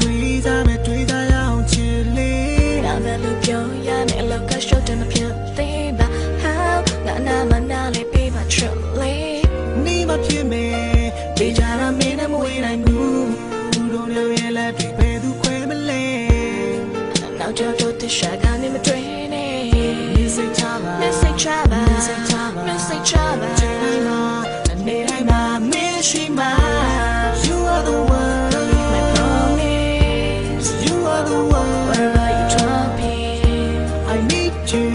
တွေ့စားရအောင်ချစ်လေးနာမည်လို့ပြောရမယ်လောကရှုပ်တယ်မဖြစ်သေးပါ How ငါနာမနာလေးပေးပါချစ်လေးနေမဖြစ်မယ်ပေးကြတာမင်းနဲ့မဝေးနိုင်ဘူးတို့လည်းရဲ့လက်တွေပဲသူခွဲမလဲနောက်ကြောက်တဲ့ရှာကနေမတွေ့နဲ့ Missing Chaba Missing Chaba Missing Chaba Need my Mishima You are the one My promise You are the one Wherever you drop in I need you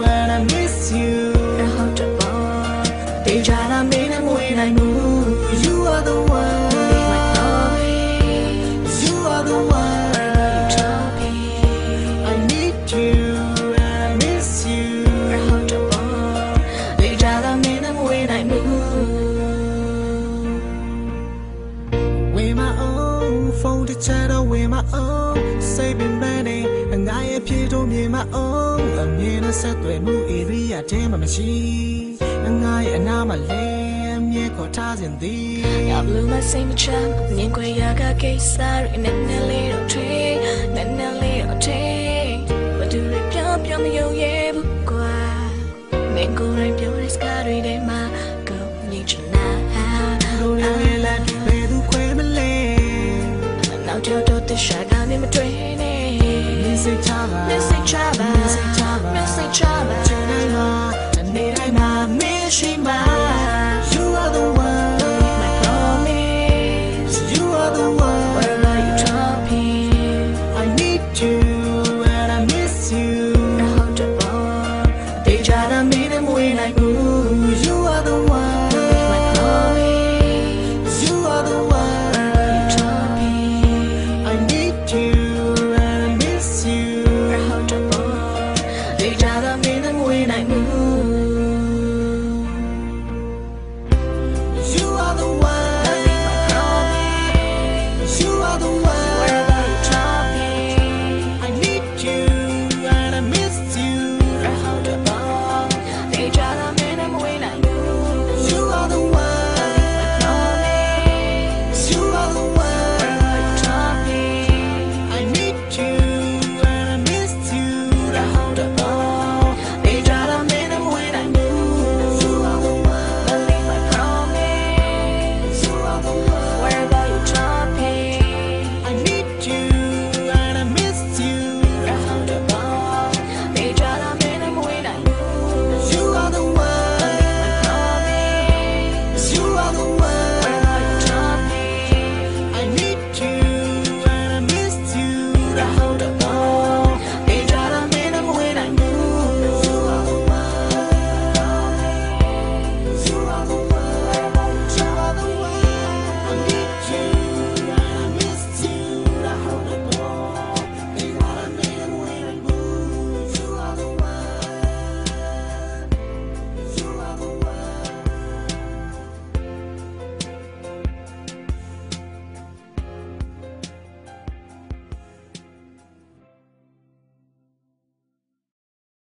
and I miss you I hope the ball They try to make them when I move You are the one My promise You are the one Wherever you drop in I need you and I miss you I hope the ball They try to make them when I move Phone to chat with my own saving money and I appear to me my own I'm in a set with new area team machine and I'm a lamb yeah got us in the I blew my same champ in Guayaga case sorry and a little tree and a little tree but do it jump you yeah bookwa make go right you is carry they my go need you now I let you be the quail Now you're the shadow in my training Missing Chaba Missing Chaba Missing Chaba Missing Chaba Need my Mishima